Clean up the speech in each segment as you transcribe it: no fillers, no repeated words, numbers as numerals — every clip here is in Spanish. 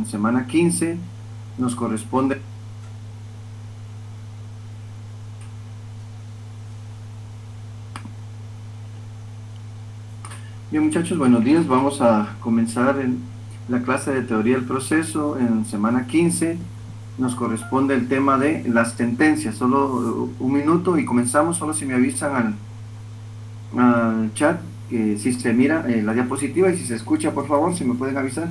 en semana 15, nos corresponde. Bien, muchachos, buenos días. Vamos a comenzar en la clase de teoría del proceso en semana 15. Nos corresponde el tema de las sentencias. Solo un minuto y comenzamos. Solo si me avisan al chat que si se mira la diapositiva y si se escucha, por favor, si me pueden avisar.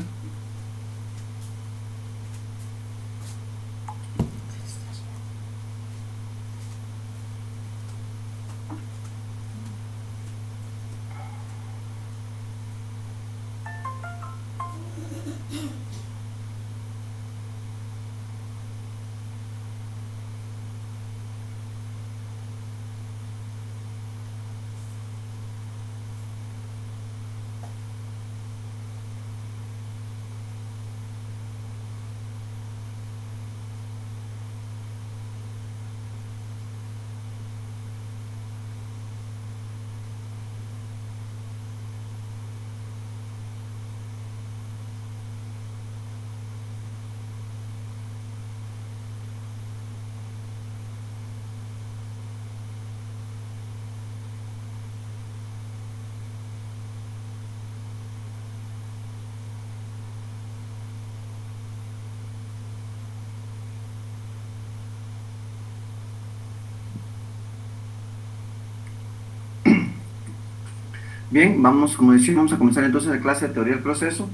Bien, vamos, como decía, vamos a comenzar entonces la clase de teoría del proceso.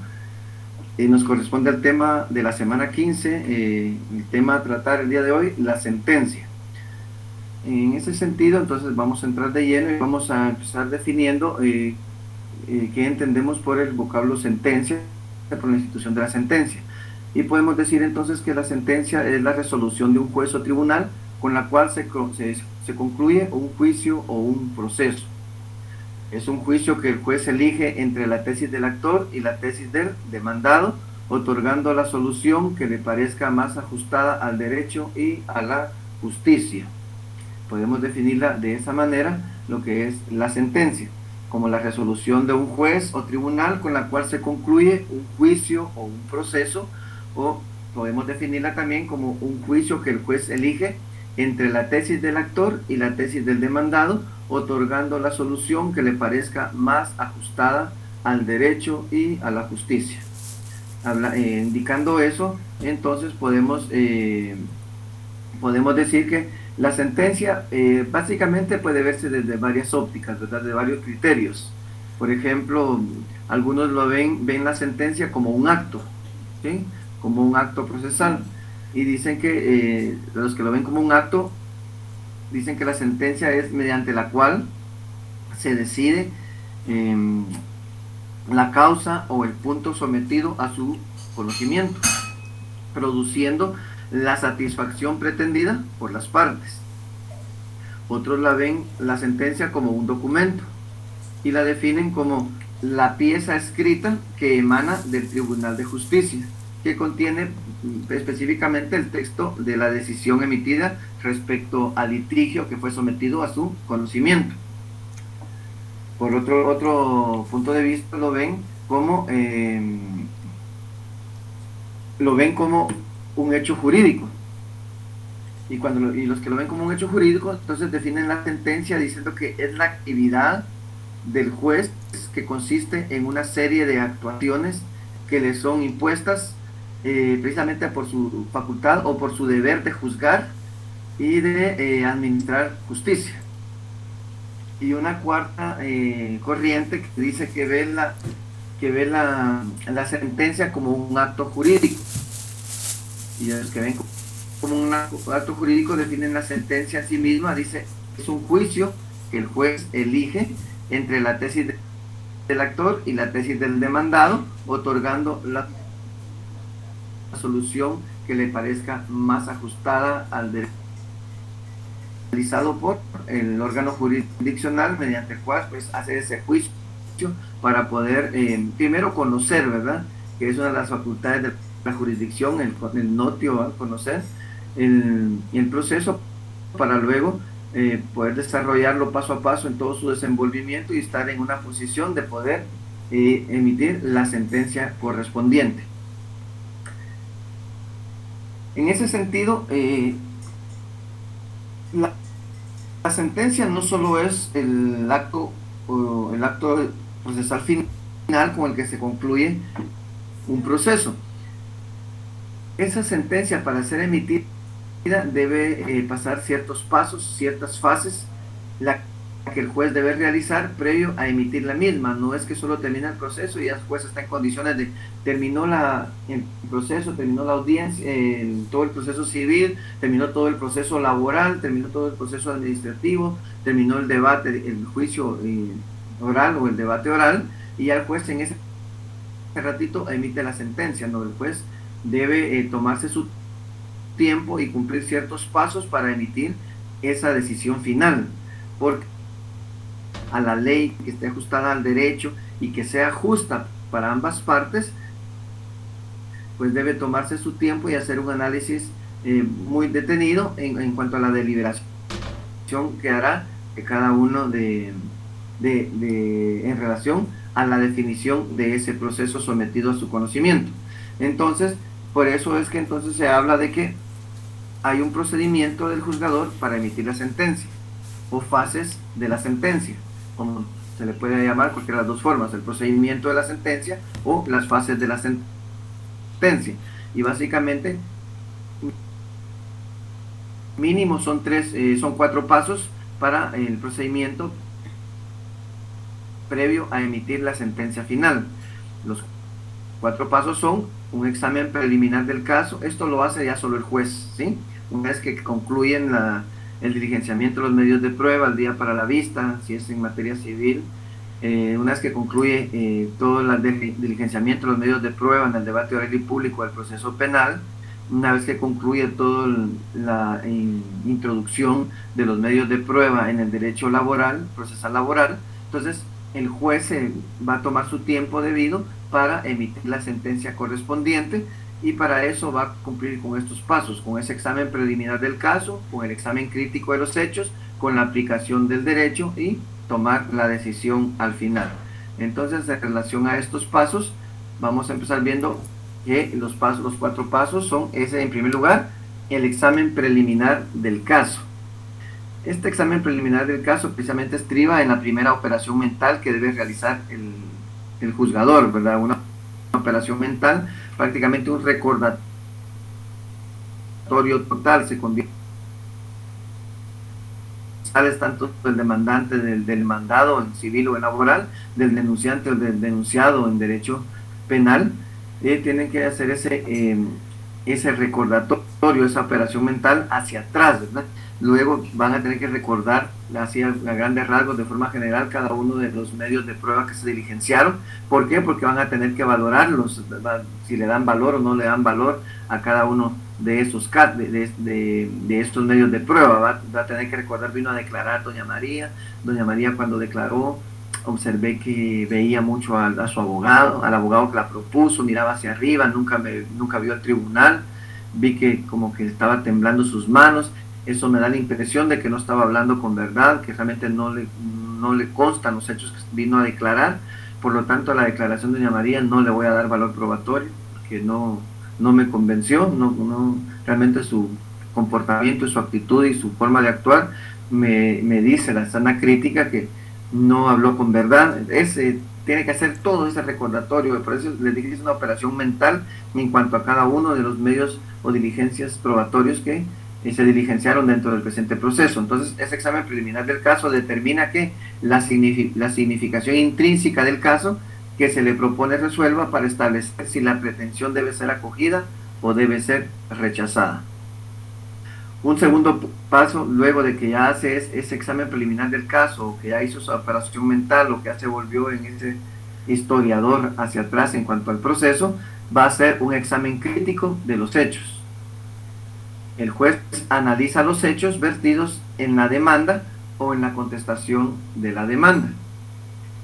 Nos corresponde al tema de la semana 15, el tema a tratar el día de hoy, la sentencia. En ese sentido, entonces vamos a entrar de lleno y vamos a empezar definiendo qué entendemos por el vocablo sentencia, por la institución de la sentencia. Y podemos decir entonces que la sentencia es la resolución de un juez o tribunal con la cual se concluye un juicio o un proceso. Es un juicio que el juez elige entre la tesis del actor y la tesis del demandado, otorgando la solución que le parezca más ajustada al derecho y a la justicia. Podemos definirla de esa manera, lo que es la sentencia, como la resolución de un juez o tribunal con la cual se concluye un juicio o un proceso, o podemos definirla también como un juicio que el juez elige entre la tesis del actor y la tesis del demandado, otorgando la solución que le parezca más ajustada al derecho y a la justicia. Indicando eso, entonces podemos decir que la sentencia básicamente puede verse desde varias ópticas, ¿verdad? De varios criterios. Por ejemplo, algunos ven la sentencia como un acto, ¿sí? Como un acto procesal. Y dicen que los que lo ven como un acto, dicen que la sentencia es mediante la cual se decide la causa o el punto sometido a su conocimiento, produciendo la satisfacción pretendida por las partes. Otros la ven la sentencia como un documento y la definen como la pieza escrita que emana del Tribunal de Justicia, que contiene específicamente el texto de la decisión emitida respecto al litigio que fue sometido a su conocimiento. Por otro punto de vista lo ven como un hecho jurídico. Y los que lo ven como un hecho jurídico, entonces definen la sentencia diciendo que es la actividad del juez que consiste en una serie de actuaciones que le son impuestas precisamente por su facultad o por su deber de juzgar y de administrar justicia. Y una cuarta corriente que dice que ve la sentencia como un acto jurídico. Y los que ven como un acto jurídico definen la sentencia a sí misma, dice, es un juicio que el juez elige entre la tesis del actor y la tesis del demandado, otorgando la solución que le parezca más ajustada al derecho realizado por el órgano jurisdiccional, mediante el cual pues hace ese juicio para poder primero conocer, ¿verdad? Que es una de las facultades de la jurisdicción, el notio, conocer el proceso para luego poder desarrollarlo paso a paso en todo su desenvolvimiento y estar en una posición de poder emitir la sentencia correspondiente. En ese sentido, la, la sentencia no solo es el acto procesal final con el que se concluye un proceso. Esa sentencia, para ser emitida, debe pasar ciertos pasos, ciertas fases, la que el juez debe realizar previo a emitir la misma. No es que solo termina el proceso y ya el juez está en condiciones de terminó el proceso, terminó la audiencia, todo el proceso civil, terminó todo el proceso laboral, terminó todo el proceso administrativo, terminó el debate, el juicio oral o el debate oral, y ya el juez en ese ratito emite la sentencia. No, el juez debe tomarse su tiempo y cumplir ciertos pasos para emitir esa decisión final, porque a la ley, que esté ajustada al derecho y que sea justa para ambas partes, pues debe tomarse su tiempo y hacer un análisis muy detenido en cuanto a la deliberación que hará de cada uno en relación a la definición de ese proceso sometido a su conocimiento. Entonces, por eso es que entonces se habla de que hay un procedimiento del juzgador para emitir la sentencia, o fases de la sentencia, como se le puede llamar cualquiera de las dos formas, el procedimiento de la sentencia o las fases de la sentencia. Y básicamente, mínimo son cuatro pasos para el procedimiento previo a emitir la sentencia final. Los cuatro pasos son un examen preliminar del caso. Esto lo hace ya solo el juez, ¿sí? Una vez que concluyen el diligenciamiento de los medios de prueba, el día para la vista, si es en materia civil, una vez que concluye todo el diligenciamiento de los medios de prueba en el debate oral y público del proceso penal, una vez que concluye toda la introducción de los medios de prueba en el derecho laboral, procesal laboral, entonces el juez va a tomar su tiempo debido para emitir la sentencia correspondiente, y para eso va a cumplir con estos pasos, con ese examen preliminar del caso, con el examen crítico de los hechos, con la aplicación del derecho y tomar la decisión al final. Entonces, en relación a estos pasos, vamos a empezar viendo que los cuatro pasos son en primer lugar, el examen preliminar del caso. Este examen preliminar del caso precisamente estriba en la primera operación mental que debe realizar el juzgador, ¿verdad? Una operación mental, prácticamente un recordatorio total, se convierte tanto del demandante, del demandado en civil o en laboral, del denunciante o del denunciado en derecho penal, tienen que hacer ese recordatorio, esa operación mental hacia atrás, ¿verdad? Luego van a tener que recordar así a grandes rasgos, de forma general, cada uno de los medios de prueba que se diligenciaron. ¿Por qué? Porque van a tener que valorarlos, ¿verdad? Si le dan valor o no le dan valor a cada uno de estos estos medios de prueba. Va a tener que recordar, vino a declarar doña María cuando declaró, observé que veía mucho a su abogado, al abogado que la propuso, miraba hacia arriba, nunca vio al tribunal, vi que como que estaba temblando sus manos. Eso me da la impresión de que no estaba hablando con verdad, que realmente no le constan los hechos que vino a declarar. Por lo tanto, a la declaración de doña María no le voy a dar valor probatorio, porque no me convenció, realmente su comportamiento, su actitud y su forma de actuar me dice la sana crítica que no habló con verdad. Tiene que hacer todo ese recordatorio, por eso les dije que es una operación mental en cuanto a cada uno de los medios o diligencias probatorios que se diligenciaron dentro del presente proceso. Entonces, ese examen preliminar del caso determina que la significación intrínseca del caso que se le propone resuelva para establecer si la pretensión debe ser acogida o debe ser rechazada. Un segundo paso, luego de que ya hace ese examen preliminar del caso, o que ya hizo su operación mental, o que ya se volvió en ese historiador hacia atrás en cuanto al proceso, va a hacer un examen crítico de los hechos. El juez analiza los hechos vertidos en la demanda o en la contestación de la demanda.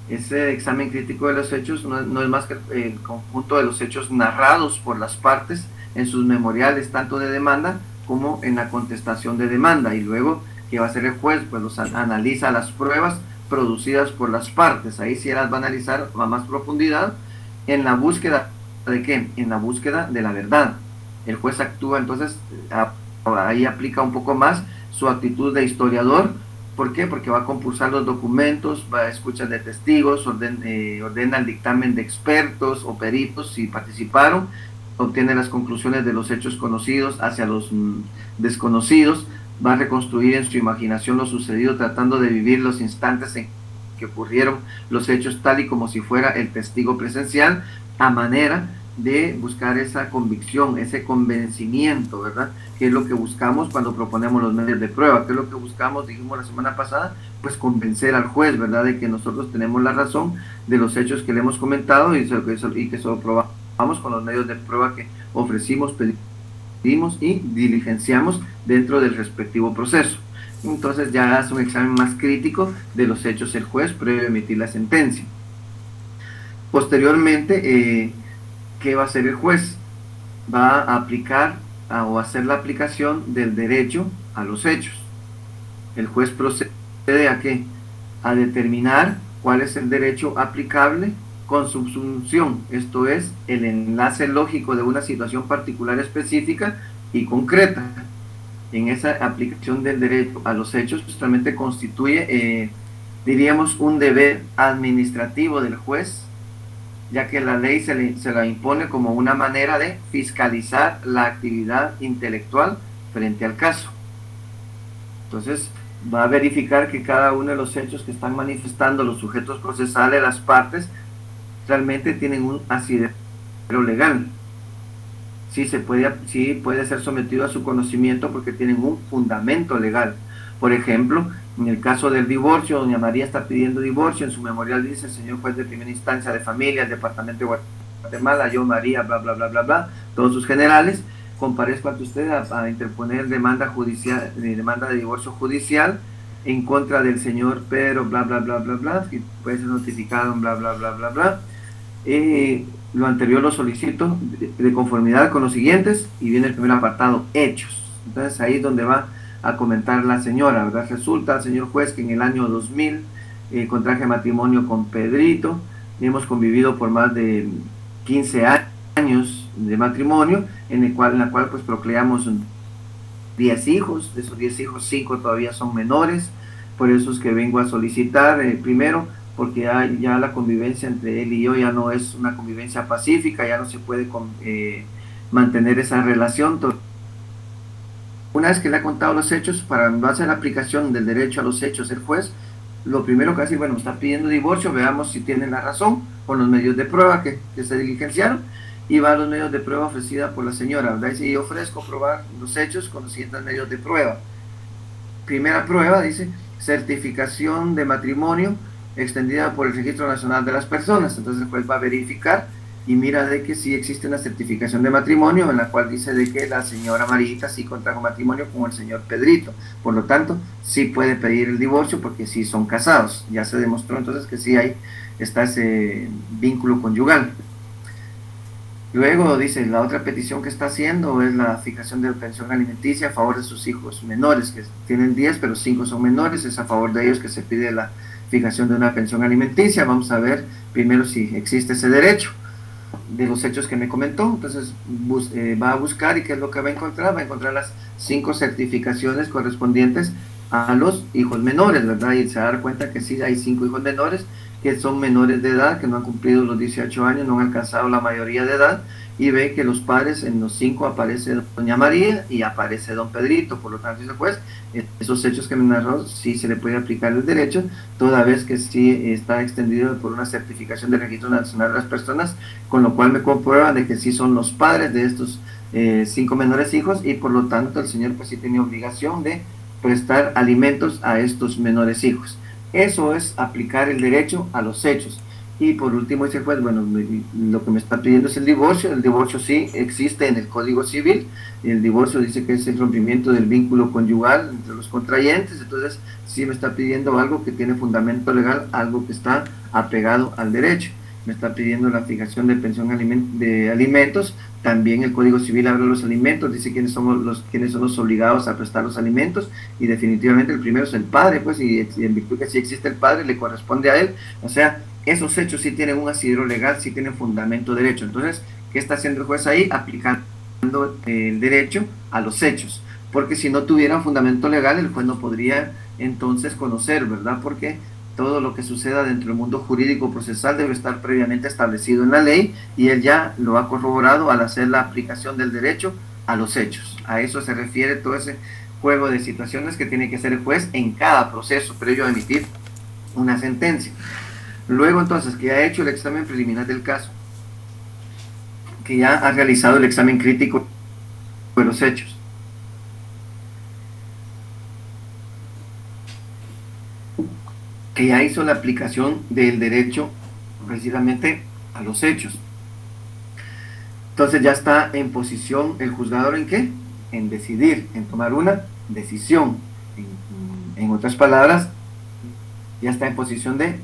Ese examen crítico de los hechos no es más que el conjunto de los hechos narrados por las partes en sus memoriales, tanto de demanda como en la contestación de demanda. Y luego, ¿qué va a hacer el juez? Pues analiza las pruebas producidas por las partes. Ahí sí las va a analizar a más profundidad en la búsqueda ¿de qué? En la búsqueda de la verdad. el juez actúa entonces, ahí aplica un poco más su actitud de historiador. ¿Por qué? Porque va a compulsar los documentos, va a escuchar de testigos, ordena el dictamen de expertos o peritos si participaron, obtiene las conclusiones de los hechos conocidos hacia los desconocidos, va a reconstruir en su imaginación lo sucedido tratando de vivir los instantes en que ocurrieron los hechos tal y como si fuera el testigo presencial, a manera de buscar esa convicción, ese convencimiento, ¿verdad? ¿Qué es lo que buscamos cuando proponemos los medios de prueba? ¿Qué es lo que buscamos, dijimos la semana pasada? Pues convencer al juez, ¿verdad? De que nosotros tenemos la razón de los hechos que le hemos comentado y que solo probamos con los medios de prueba que ofrecimos, pedimos y diligenciamos dentro del respectivo proceso. Entonces ya hace un examen más crítico de los hechos el juez previo a emitir la sentencia. Posteriormente, ¿qué va a hacer el juez? Va a aplicar o hacer la aplicación del derecho a los hechos. El juez procede a ¿qué? A determinar cuál es el derecho aplicable con subsunción, esto es, el enlace lógico de una situación particular específica y concreta. En esa aplicación del derecho a los hechos justamente constituye, diríamos, un deber administrativo del juez, ya que la ley se la impone como una manera de fiscalizar la actividad intelectual frente al caso. Entonces, va a verificar que cada uno de los hechos que están manifestando los sujetos procesales, las partes, realmente tienen un asidero legal. Sí puede ser sometido a su conocimiento porque tienen un fundamento legal. Por ejemplo, en el caso del divorcio, doña María está pidiendo divorcio, en su memorial dice: señor juez de primera instancia de familia, el departamento de Guatemala, yo María, bla, bla, bla, bla, bla, todos sus generales, comparezco ante usted a interponer demanda de divorcio judicial en contra del señor Pedro, bla, bla, bla, bla, bla, que puede ser notificado en bla, bla, bla, bla, bla. Lo anterior lo solicito de conformidad con los siguientes, y viene el primer apartado, hechos. Entonces ahí es donde va a comentar la señora, ¿verdad? Resulta, señor juez, que en el año 2000 contraje matrimonio con Pedrito, hemos convivido por más de 15 años de matrimonio, en la cual pues procreamos 10 hijos, de esos 10 hijos 5 todavía son menores, por eso es que vengo a solicitar, primero, porque ya la convivencia entre él y yo ya no es una convivencia pacífica, ya no se puede mantener esa relación. Una vez que le ha contado los hechos, para base a la aplicación del derecho a los hechos, el juez, lo primero que hace, bueno, está pidiendo divorcio, veamos si tiene la razón con los medios de prueba que se diligenciaron, y va a los medios de prueba ofrecida por la señora, ¿verdad? Dice: yo ofrezco probar los hechos con los siguientes medios de prueba. Primera prueba, dice: certificación de matrimonio extendida por el Registro Nacional de las Personas. Entonces el juez va a verificar y mira de que sí existe una certificación de matrimonio en la cual dice de que la señora Marita sí contrajo matrimonio con el señor Pedrito, por lo tanto sí puede pedir el divorcio porque sí son casados, ya se demostró entonces que sí está ese vínculo conyugal. Luego dice, la otra petición que está haciendo es la fijación de pensión alimenticia a favor de sus hijos menores, que tienen 10 pero 5 son menores, es a favor de ellos que se pide la fijación de una pensión alimenticia. Vamos a ver primero si existe ese derecho de los hechos que me comentó. Entonces va a buscar, y qué es lo que va a encontrar las 5 certificaciones correspondientes a los hijos menores, ¿verdad? Y se va a dar cuenta que sí hay 5 hijos menores que son menores de edad, que no han cumplido los 18 años, no han alcanzado la mayoría de edad, y ve que los padres, en los 5 aparece doña María y aparece don Pedrito. Por lo tanto, dice pues, esos hechos que me narró sí se le puede aplicar el derecho, toda vez que sí está extendido por una certificación del Registro Nacional de las Personas, con lo cual me comprueba de que sí son los padres de estos 5 menores hijos, y por lo tanto el señor pues sí tiene obligación de prestar alimentos a estos menores hijos. Eso es aplicar el derecho a los hechos. Y por último dice pues, bueno, lo que me está pidiendo es el divorcio sí existe en el Código Civil, y el divorcio dice que es el rompimiento del vínculo conyugal entre los contrayentes, entonces sí me está pidiendo algo que tiene fundamento legal, algo que está apegado al derecho. Me está pidiendo la fijación de pensión de alimentos, también el Código Civil habla de los alimentos, dice quiénes son los obligados a prestar los alimentos, y definitivamente el primero es el padre, pues, y en virtud que si existe el padre, le corresponde a él. O sea, esos hechos sí tienen un asidero legal, sí tienen fundamento derecho. Entonces, ¿qué está haciendo el juez ahí? Aplicando el derecho a los hechos, porque si no tuviera un fundamento legal, el juez no podría entonces conocer, ¿verdad? Porque todo lo que suceda dentro del mundo jurídico procesal debe estar previamente establecido en la ley y él ya lo ha corroborado al hacer la aplicación del derecho a los hechos. A eso se refiere todo ese juego de situaciones que tiene que hacer el juez en cada proceso previo a emitir una sentencia. Luego entonces que ha hecho el examen preliminar del caso, que ya ha realizado el examen crítico de los hechos, que ya hizo la aplicación del derecho precisamente a los hechos. Entonces ya está en posición el juzgador ¿en qué? En decidir, en tomar una decisión. En otras palabras, ya está en posición de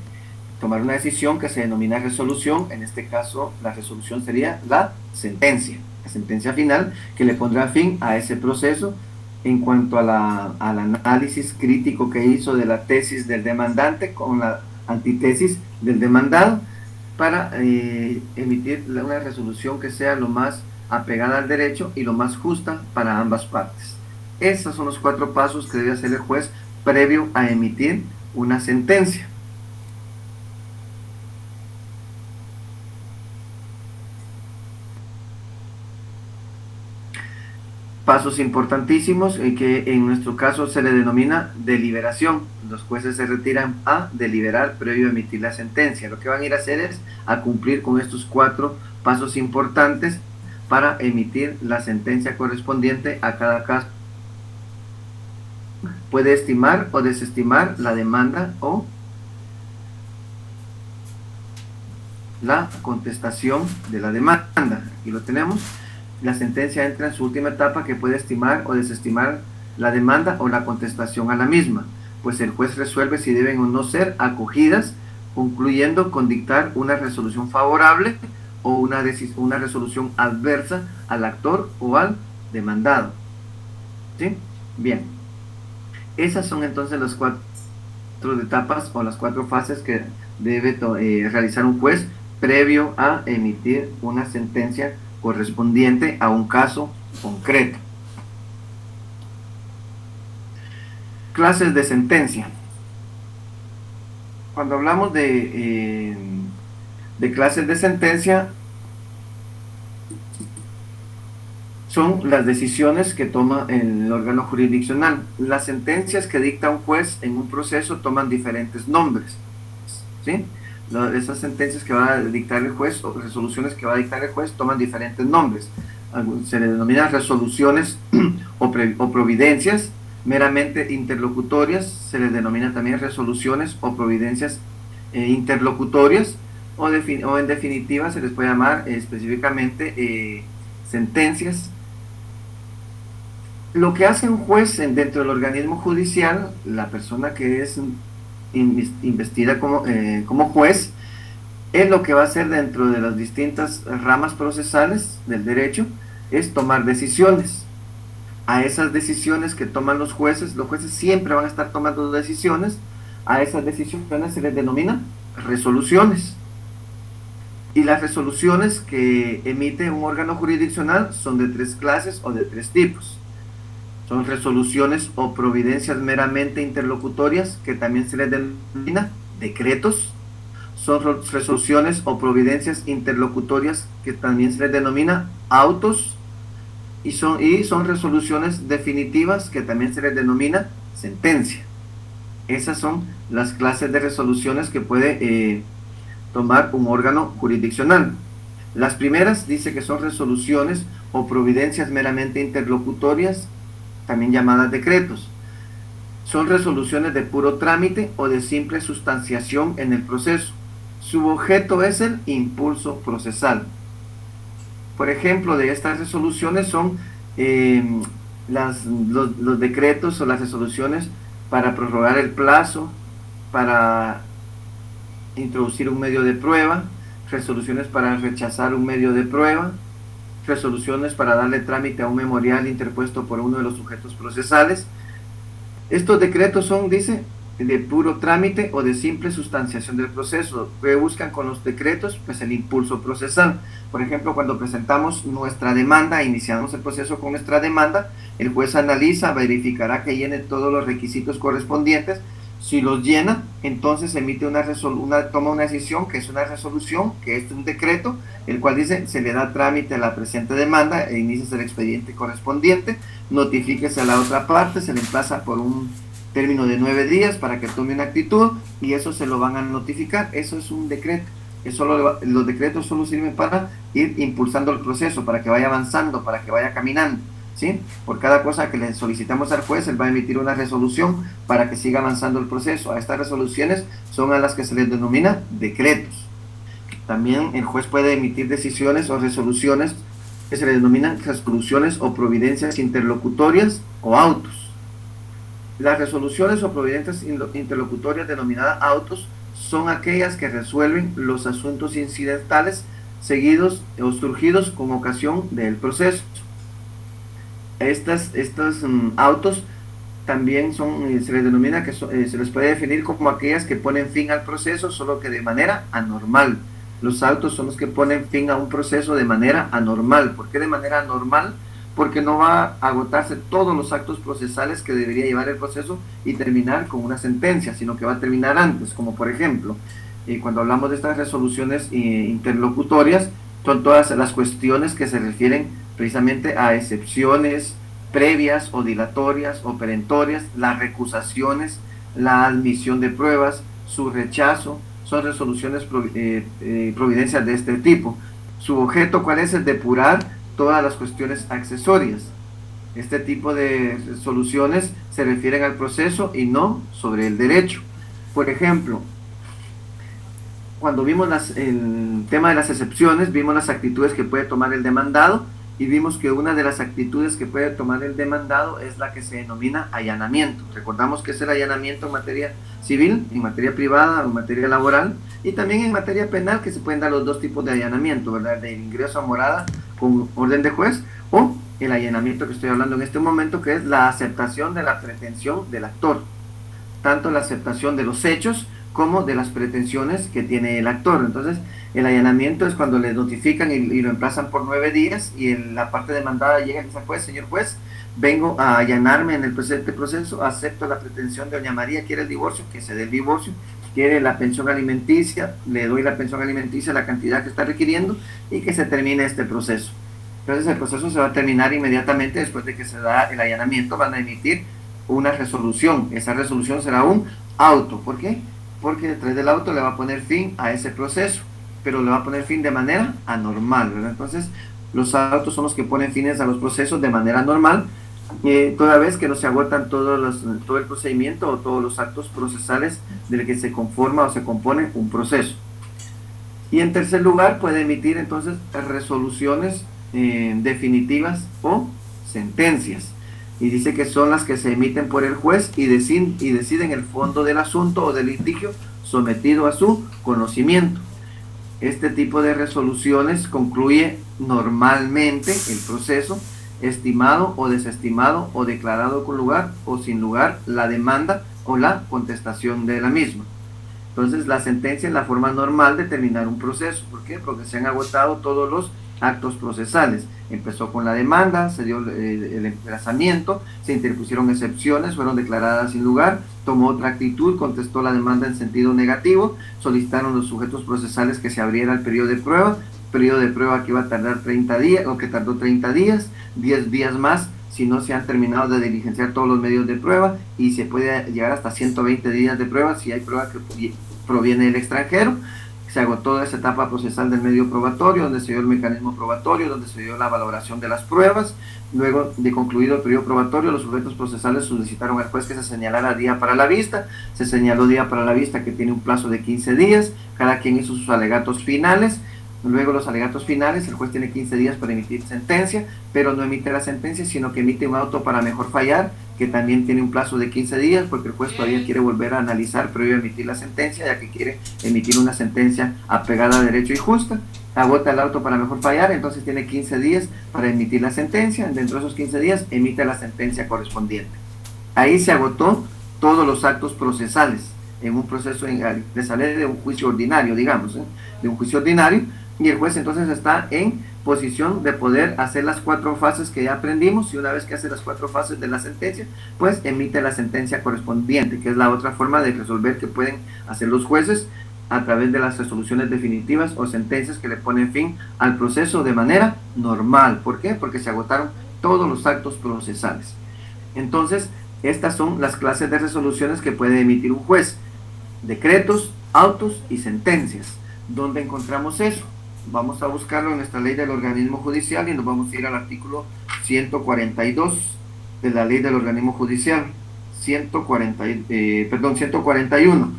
tomar una decisión que se denomina resolución. En este caso, la resolución sería la sentencia final que le pondrá fin a ese proceso en cuanto al análisis crítico que hizo de la tesis del demandante con la antítesis del demandado para emitir una resolución que sea lo más apegada al derecho y lo más justa para ambas partes. Esos son los 4 pasos que debe hacer el juez previo a emitir una sentencia. Pasos importantísimos que en nuestro caso se le denomina deliberación. Los jueces se retiran a deliberar previo a emitir la sentencia. Lo que van a ir a hacer es a cumplir con estos 4 pasos importantes para emitir la sentencia correspondiente a cada caso. Puede estimar o desestimar la demanda o la contestación de la demanda. Aquí lo tenemos. La sentencia entra en su última etapa, que puede estimar o desestimar la demanda o la contestación a la misma, pues el juez resuelve si deben o no ser acogidas, concluyendo con dictar una resolución favorable o una resolución adversa al actor o al demandado. ¿Sí? Bien. Esas son entonces las 4 etapas o las 4 fases que debe realizar un juez previo a emitir una sentencia correspondiente a un caso concreto. Clases de sentencia. Cuando hablamos de clases de sentencia, son las decisiones que toma el órgano jurisdiccional. Las sentencias que dicta un juez en un proceso toman diferentes nombres, ¿sí? Esas sentencias que va a dictar el juez o resoluciones que va a dictar el juez toman diferentes nombres. Se le denomina resoluciones o providencias meramente interlocutorias, se les denomina también resoluciones o providencias interlocutorias, o en definitiva se les puede llamar específicamente sentencias. Lo que hace un juez dentro del organismo judicial, la persona que es investida como juez, es lo que va a hacer dentro de las distintas ramas procesales del derecho, es tomar decisiones. A esas decisiones que toman los jueces siempre van a estar tomando decisiones, a esas decisiones se les denomina resoluciones. Y las resoluciones que emite un órgano jurisdiccional son de 3 clases o de 3 tipos. Son resoluciones o providencias meramente interlocutorias, que también se les denomina decretos. Son resoluciones o providencias interlocutorias, que también se les denomina autos. Y son resoluciones definitivas, que también se les denomina sentencia. Esas son las clases de resoluciones que puede tomar un órgano jurisdiccional. Las primeras dice que son resoluciones o providencias meramente interlocutorias, también llamadas decretos. Son resoluciones de puro trámite o de simple sustanciación en el proceso. Su objeto es el impulso procesal. Por ejemplo, de estas resoluciones son los decretos o las resoluciones para prorrogar el plazo, para introducir un medio de prueba, resoluciones para rechazar un medio de prueba, resoluciones para darle trámite a un memorial interpuesto por uno de los sujetos procesales. Estos decretos son, dice, de puro trámite o de simple sustanciación del proceso. ¿Qué buscan con los decretos? Pues el impulso procesal. Por ejemplo, cuando presentamos nuestra demanda, iniciamos el proceso con nuestra demanda, el juez analiza, verificará que llene todos los requisitos correspondientes. Si los llena, entonces emite toma una decisión, que es una resolución, que es un decreto, el cual dice: se le da trámite a la presente demanda e inicia el expediente correspondiente, notifíquese a la otra parte, se le emplaza por un término de 9 días para que tome una actitud, y eso se lo van a notificar. Eso es un decreto. Los decretos solo sirven para ir impulsando el proceso, para que vaya avanzando, para que vaya caminando, ¿sí? Por cada cosa que le solicitamos al juez, él va a emitir una resolución para que siga avanzando el proceso. A estas resoluciones son a las que se les denomina decretos. También el juez puede emitir decisiones o resoluciones que se le denominan resoluciones o providencias interlocutorias o autos. Las resoluciones o providencias interlocutorias denominadas autos son aquellas que resuelven los asuntos incidentales seguidos o surgidos con ocasión del proceso. Estos autos también se les denomina se les puede definir como aquellas que ponen fin al proceso, solo que de manera anormal. Los autos son los que ponen fin a un proceso de manera anormal. ¿Por qué de manera anormal? Porque no va a agotarse todos los actos procesales que debería llevar el proceso y terminar con una sentencia, sino que va a terminar antes. Como por ejemplo, cuando hablamos de estas resoluciones interlocutorias, son todas las cuestiones que se refieren precisamente a excepciones previas o dilatorias o perentorias, las recusaciones, la admisión de pruebas, su rechazo. Son resoluciones, providencias de este tipo. Su objeto, ¿cuál es? El depurar todas las cuestiones accesorias. Este tipo de soluciones se refieren al proceso y no sobre el derecho. Por ejemplo, cuando vimos el tema de las excepciones, vimos las actitudes que puede tomar el demandado, y vimos que una de las actitudes que puede tomar el demandado es la que se denomina allanamiento. Recordamos que es el allanamiento en materia civil, en materia privada o en materia laboral, y también en materia penal, que se pueden dar los dos tipos de allanamiento, ¿verdad? De ingreso a morada con orden de juez, o el allanamiento que estoy hablando en este momento, que es la aceptación de la pretensión del actor, tanto la aceptación de los hechos como de las pretensiones que tiene el actor. Entonces, el allanamiento es cuando le notifican y lo emplazan por 9 días, y la parte demandada llega y dice: pues, señor juez, vengo a allanarme en el presente proceso, acepto la pretensión de doña María, quiere el divorcio, que se dé el divorcio, quiere la pensión alimenticia, le doy la pensión alimenticia, la cantidad que está requiriendo, y que se termine este proceso. Entonces el proceso se va a terminar inmediatamente después de que se da el allanamiento. Van a emitir una resolución. Esa resolución será un auto. ¿Por qué? Porque detrás del auto le va a poner fin a ese proceso, pero le va a poner fin de manera anormal, ¿verdad? Entonces, los autos son los que ponen fines a los procesos de manera normal, toda vez que no se agotan todo el procedimiento o todos los actos procesales del que se conforma o se compone un proceso. Y en tercer lugar, puede emitir entonces resoluciones definitivas o sentencias. Y dice que son las que se emiten por el juez y deciden el fondo del asunto o del litigio sometido a su conocimiento. Este tipo de resoluciones concluye normalmente el proceso, estimado o desestimado o declarado con lugar o sin lugar la demanda o la contestación de la misma. Entonces, la sentencia es la forma normal de terminar un proceso. ¿Por qué? Porque se han agotado todos los actos procesales. Empezó con la demanda, se dio el emplazamiento, se interpusieron excepciones, fueron declaradas sin lugar, tomó otra actitud, contestó la demanda en sentido negativo, solicitaron los sujetos procesales que se abriera el periodo de prueba que iba a tardar 30 días, o que tardó 30 días, 10 días más si no se han terminado de diligenciar todos los medios de prueba, y se puede llegar hasta 120 días de prueba si hay prueba que proviene del extranjero. Se agotó esa etapa procesal del medio probatorio, donde se dio el mecanismo probatorio, donde se dio la valoración de las pruebas. Luego de concluido el periodo probatorio, los sujetos procesales solicitaron al juez que se señalara día para la vista. Se señaló día para la vista, que tiene un plazo de 15 días. Cada quien hizo sus alegatos finales. Luego los alegatos finales, el juez tiene 15 días para emitir sentencia, pero no emite la sentencia, sino que emite un auto para mejor fallar, que también tiene un plazo de 15 días, porque el juez todavía quiere volver a analizar previo a emitir la sentencia, ya que quiere emitir una sentencia apegada a derecho y justa. Agota el auto para mejor fallar, entonces tiene 15 días para emitir la sentencia. Dentro de esos 15 días emite la sentencia correspondiente. Ahí se agotó todos los actos procesales en un proceso de salir de un juicio ordinario, digamos, de un juicio ordinario, y el juez entonces está en posición de poder hacer las 4 fases que ya aprendimos, y una vez que hace las 4 fases de la sentencia, pues emite la sentencia correspondiente, que es la otra forma de resolver que pueden hacer los jueces a través de las resoluciones definitivas o sentencias que le ponen fin al proceso de manera normal. ¿Por qué? Porque se agotaron todos los actos procesales. Entonces, estas son las clases de resoluciones que puede emitir un juez: decretos, autos y sentencias. ¿Dónde encontramos eso? Vamos a buscarlo en nuestra ley del organismo judicial y nos vamos a ir al artículo 142 de la ley del organismo judicial. 141.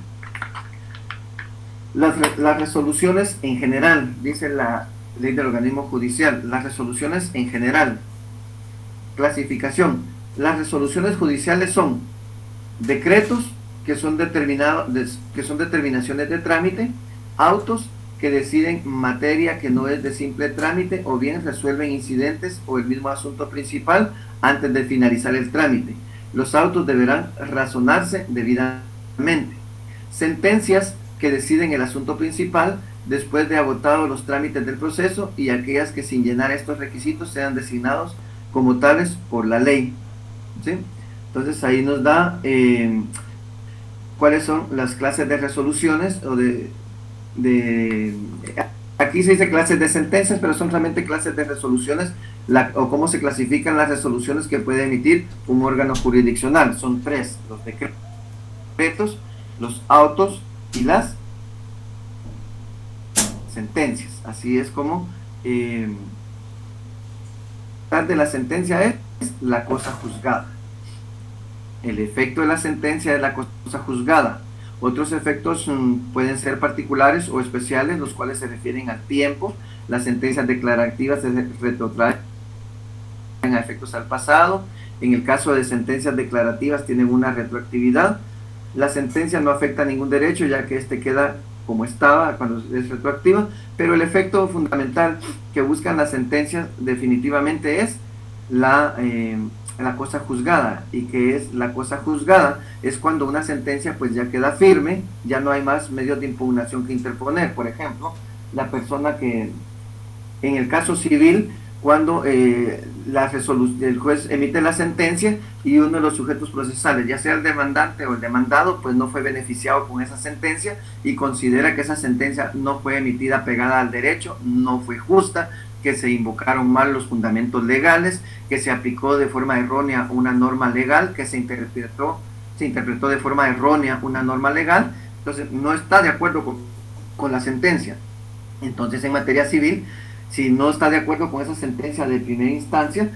Las resoluciones en general, dice la ley del organismo judicial, las resoluciones en general. Clasificación: las resoluciones judiciales son decretos, que son determinaciones de trámite; autos, que deciden materia que no es de simple trámite, o bien resuelven incidentes o el mismo asunto principal antes de finalizar el trámite. Los autos deberán razonarse debidamente. Sentencias, que deciden el asunto principal después de agotados los trámites del proceso, y aquellas que sin llenar estos requisitos sean designados como tales por la ley. ¿Sí? Entonces ahí nos da cuáles son las clases de resoluciones o aquí se dice clases de sentencias, pero son realmente clases de resoluciones, o cómo se clasifican las resoluciones que puede emitir un órgano jurisdiccional. Son 3: los decretos, los autos y las sentencias. Así es como de la sentencia es la cosa juzgada. El efecto de la sentencia es la cosa juzgada. Otros efectos pueden ser particulares o especiales, los cuales se refieren al tiempo. Las sentencias declarativas se retrotraen a efectos al pasado. En el caso de sentencias declarativas tienen una retroactividad. La sentencia no afecta a ningún derecho, ya que este queda como estaba cuando es retroactiva, pero el efecto fundamental que buscan las sentencias definitivamente es la cosa juzgada. ¿Y qué es la cosa juzgada? Es cuando una sentencia pues ya queda firme, ya no hay más medios de impugnación que interponer. Por ejemplo, la persona que, en el caso civil, cuando el juez emite la sentencia y uno de los sujetos procesales, ya sea el demandante o el demandado, pues no fue beneficiado con esa sentencia y considera que esa sentencia no fue emitida pegada al derecho, no fue justa, que se invocaron mal los fundamentos legales, que se aplicó de forma errónea una norma legal, que se interpretó de forma errónea una norma legal. Entonces no está de acuerdo con la sentencia. Entonces, en materia civil, si no está de acuerdo con esa sentencia de primera instancia,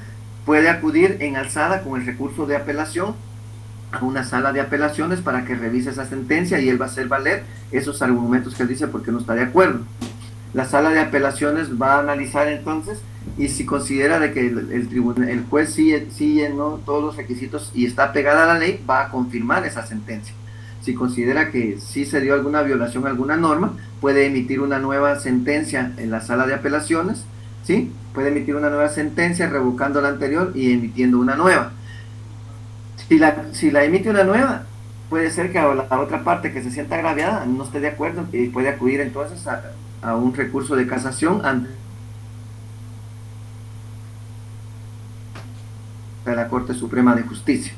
puede acudir en alzada con el recurso de apelación a una sala de apelaciones para que revise esa sentencia, y él va a hacer valer esos argumentos que él dice porque no está de acuerdo. La sala de apelaciones va a analizar entonces, y si considera de que el juez sí llenó todos los requisitos y está pegada a la ley, va a confirmar esa sentencia. Si considera que sí se dio alguna violación a alguna norma, puede emitir una nueva sentencia en la sala de apelaciones, ¿sí? Puede emitir una nueva sentencia revocando la anterior y emitiendo una nueva. Si la emite una nueva, puede ser que la otra parte que se sienta agraviada no esté de acuerdo y puede acudir entonces a un recurso de casación ante la Corte Suprema de Justicia.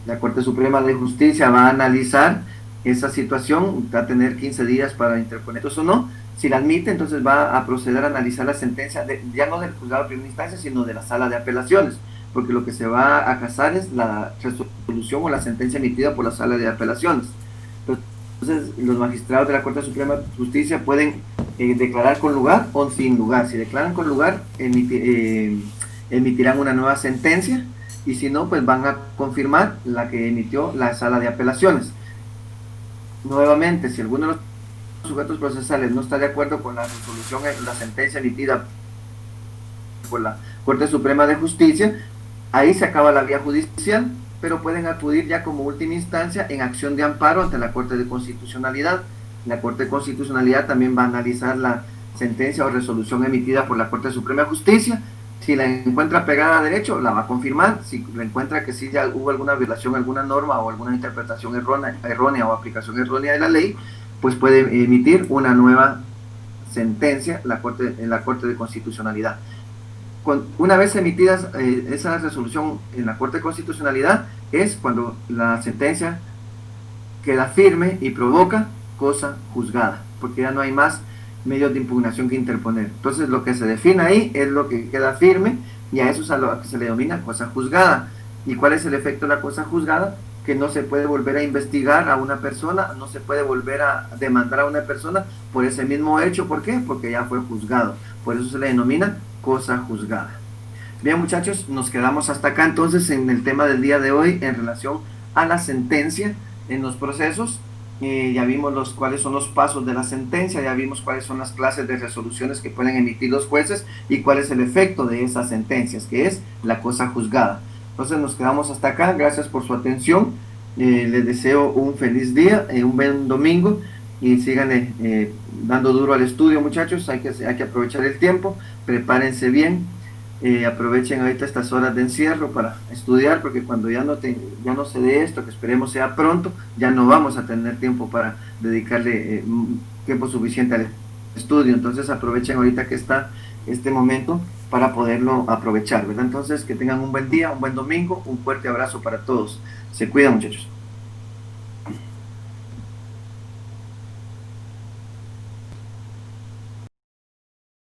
La Corte Suprema de Justicia va a analizar esa situación, va a tener 15 días para interponer eso o no. Si la admite, entonces va a proceder a analizar la sentencia, ya no del juzgado de primera instancia, sino de la sala de apelaciones, porque lo que se va a casar es la resolución o la sentencia emitida por la sala de apelaciones. Entonces, los magistrados de la Corte Suprema de Justicia pueden declarar con lugar o sin lugar. Si declaran con lugar, emitirán una nueva sentencia, y si no, pues van a confirmar la que emitió la sala de apelaciones. Nuevamente, si alguno de los sujetos procesales no está de acuerdo con la resolución, la sentencia emitida por la Corte Suprema de Justicia, ahí se acaba la vía judicial, pero pueden acudir ya como última instancia en acción de amparo ante la Corte de Constitucionalidad. La Corte de Constitucionalidad también va a analizar la sentencia o resolución emitida por la Corte Suprema de Justicia, Si la encuentra pegada a derecho, la va a confirmar. Si la encuentra que sí ya hubo alguna violación, alguna norma o alguna interpretación errónea o aplicación errónea de la ley, pues puede emitir una nueva sentencia en la Corte de Constitucionalidad. Una vez emitida esa resolución en la Corte de Constitucionalidad, es cuando la sentencia queda firme y provoca cosa juzgada, porque ya no hay más medios de impugnación que interponer. Entonces lo que se define ahí es lo que queda firme, y a eso es a lo que se le denomina cosa juzgada. ¿Y cuál es el efecto de la cosa juzgada? Que no se puede volver a investigar a una persona, no se puede volver a demandar a una persona por ese mismo hecho. ¿Por qué? Porque ya fue juzgado. Por eso se le denomina cosa juzgada. Bien, muchachos, nos quedamos hasta acá entonces en el tema del día de hoy en relación a la sentencia en los procesos. Ya vimos cuáles son los pasos de la sentencia, ya vimos cuáles son las clases de resoluciones que pueden emitir los jueces y cuál es el efecto de esas sentencias, que es la cosa juzgada. Entonces nos quedamos hasta acá, gracias por su atención, les deseo un feliz día, un buen domingo, y sigan dando duro al estudio, muchachos. Hay que aprovechar el tiempo, prepárense bien. Aprovechen ahorita estas horas de encierro para estudiar, porque cuando ya no se dé esto, que esperemos sea pronto, ya no vamos a tener tiempo para dedicarle tiempo suficiente al estudio. Entonces aprovechen ahorita que está este momento para poderlo aprovechar, ¿verdad? Entonces que tengan un buen día, un buen domingo, un fuerte abrazo para todos. Se cuidan, muchachos.